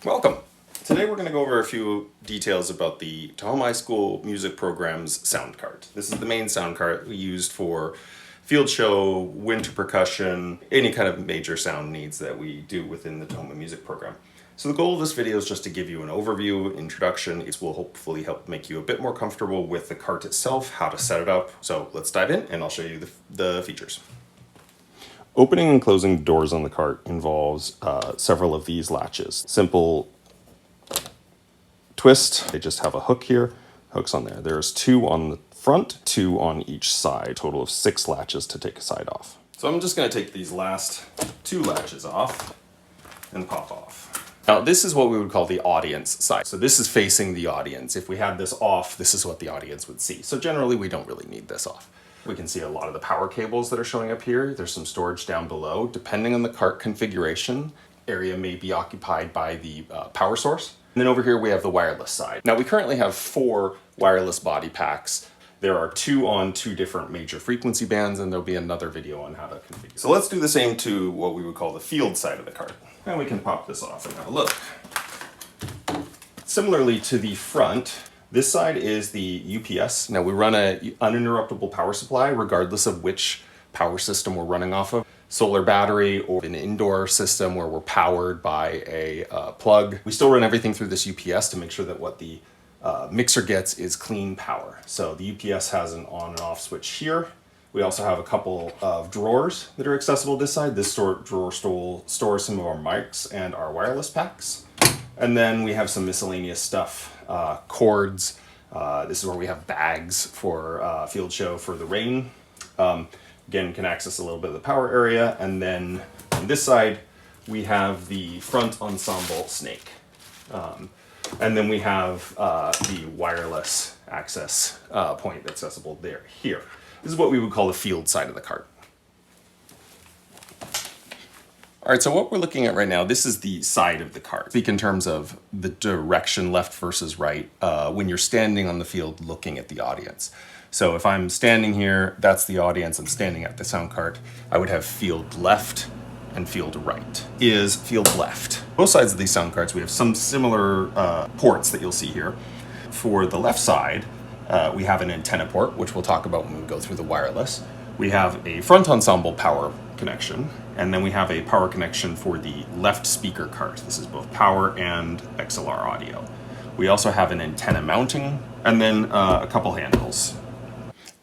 Welcome! Today we're going to go over a few details about the Tahoma High School music program's sound card. This is the main sound card we used for field show, winter percussion, any kind of major sound needs that we do within the Tahoma music program. So the goal of this video is just to give you an overview, introduction. It will hopefully help make you a bit more comfortable with the cart itself, how to set it up. So let's dive in and I'll show you the features. Opening and closing doors on the cart involves several of these latches. Simple twist, they just have a hook here, hooks on there. There's 2 on the front, 2 on each side, total of 6 latches to take a side off. So I'm just going to take these last 2 latches off and pop off. Now this is what we would call the audience side. So this is facing the audience. If we had this off, this is what the audience would see. So generally we don't really need this off. We can see a lot of the power cables that are showing up here. There's some storage down below. Depending on the cart configuration, area may be occupied by the power source. And then over here we have the wireless side. Now we currently have 4 wireless body packs. There are 2 on 2 different major frequency bands, and there'll be another video on how to configure. So let's do the same to what we would call the field side of the cart. And we can pop this off and have a look. Similarly to the front, this side is the UPS. Now we run an uninterruptible power supply regardless of which power system we're running off of. Solar battery or an indoor system where we're powered by a plug. We still run everything through this UPS to make sure that what the mixer gets is clean power. So the UPS has an on and off switch here. We also have a couple of drawers that are accessible this side. This drawer stores some of our mics and our wireless packs. And then we have some miscellaneous stuff, cords. This is where we have bags for field show for the rain. Again, can access a little bit of the power area. And then on this side, we have the front ensemble snake. And then we have the wireless access point accessible here. This is what we would call the field side of the cart. All right, so what we're looking at right now, this is the side of the cart. Speak in terms of the direction, left versus right, when you're standing on the field looking at the audience. So if I'm standing here, that's the audience, I'm standing at the sound cart, I would have field left and field right. Is field left. Both sides of these sound carts, we have some similar ports that you'll see here. For the left side, we have an antenna port, which we'll talk about when we go through the wireless. We have a front ensemble power connection, and then we have a power connection for the left speaker cart. This is both power and XLR audio. We also have an antenna mounting, and then a couple handles.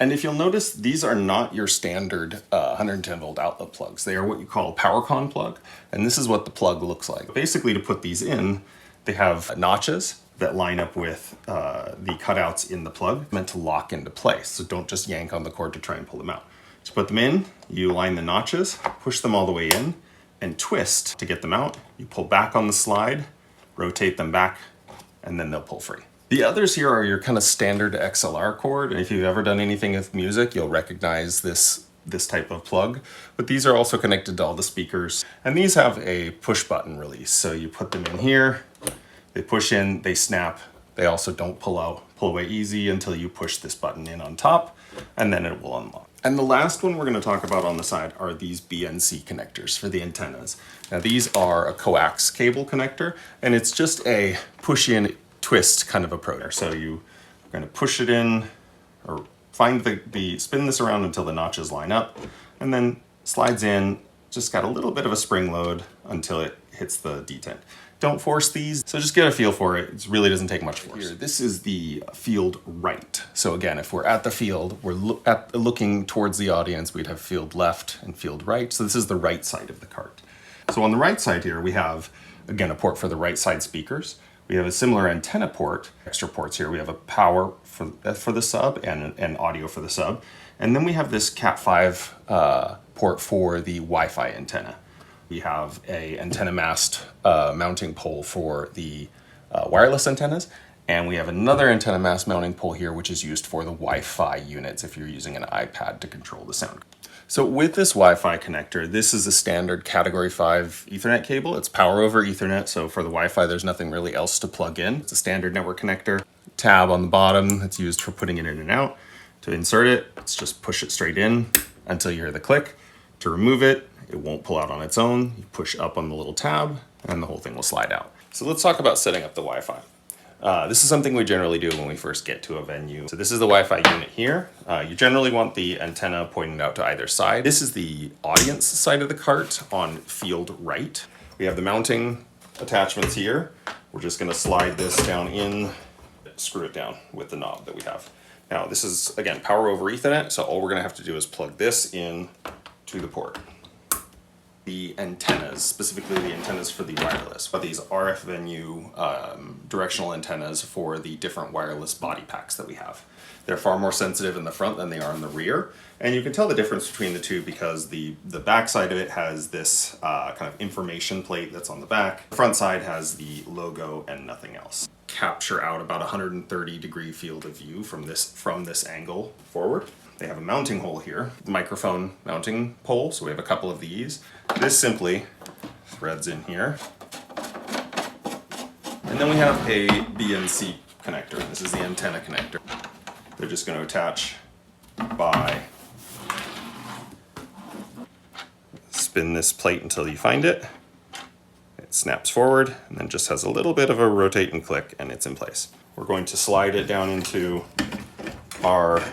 And if you'll notice, these are not your standard 110 volt outlet plugs. They are what you call a PowerCon plug, and this is what the plug looks like. Basically, to put these in, they have notches that line up with the cutouts in the plug, meant to lock into place. So don't just yank on the cord to try and pull them out. To put them in, you line the notches, push them all the way in, and twist to get them out. You pull back on the slide, rotate them back, and then they'll pull free. The others here are your kind of standard XLR cord. And if you've ever done anything with music, you'll recognize this type of plug. But these are also connected to all the speakers. And these have a push button release. So you put them in here, they push in, they snap. They also don't pull away easy until you push this button in on top, and then it will unlock. And the last one we're going to talk about on the side are these BNC connectors for the antennas. Now these are a coax cable connector, and it's just a push in, twist kind of approach. So you're going to push it in, or find spin this around until the notches line up, and then slides in, just got a little bit of a spring load until it hits the detent. Don't force these, so just get a feel for it. It really doesn't take much force. Here, this is the field right. So again, if we're at the field, we're looking towards the audience, we'd have field left and field right. So this is the right side of the cart. So on the right side here, we have, again, a port for the right side speakers. We have a similar antenna port, extra ports here. We have a power for the sub and audio for the sub. And then we have this Cat5 port for the Wi-Fi antenna. We have a antenna mast mounting pole for the wireless antennas, and we have another antenna mast mounting pole here, which is used for the Wi-Fi units if you're using an iPad to control the sound. So with this Wi-Fi connector, this is a standard Category 5 Ethernet cable. It's power over Ethernet, so for the Wi-Fi, there's nothing really else to plug in. It's a standard network connector. Tab on the bottom, it's used for putting it in and out. To insert it, let's just push it straight in until you hear the click. To remove it, it won't pull out on its own. You push up on the little tab, and the whole thing will slide out. So let's talk about setting up the Wi-Fi. This is something we generally do when we first get to a venue. So this is the Wi-Fi unit here. You generally want the antenna pointed out to either side. This is the audience side of the cart on field right. We have the mounting attachments here. We're just gonna slide this down in, screw it down with the knob that we have. Now this is, again, power over Ethernet, so all we're gonna have to do is plug this in to the port. The antennas, specifically the antennas for the wireless, but these RF venue directional antennas for the different wireless body packs that we have. They're far more sensitive in the front than they are in the rear, and you can tell the difference between the two because the back side of it has this kind of information plate that's on the back. The front side has the logo and nothing else. Capture out about 130-degree field of view from this angle forward. They have a mounting hole here, microphone mounting pole, so we have a couple of these. This simply threads in here. And then we have a BNC connector. This is the antenna connector. They're just going to attach by spin this plate until you find it. It snaps forward and then just has a little bit of a rotate and click and it's in place. We're going to slide it down into our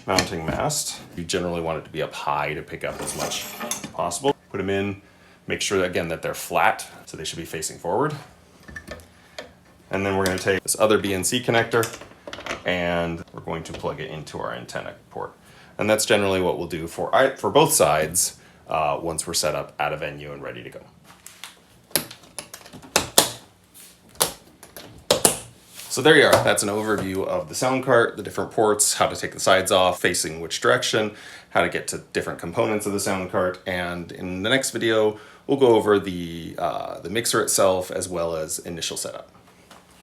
mounting mast. You generally want it to be up high to pick up as much as possible. Put them in, make sure that, again, that they're flat, so they should be facing forward. And then we're going to take this other BNC connector and we're going to plug it into our antenna port. And that's generally what we'll do for both sides once we're set up at a venue and ready to go. So there you are. That's an overview of the sound cart, the different ports, how to take the sides off, facing which direction, how to get to different components of the sound cart. And in the next video, we'll go over the mixer itself as well as initial setup.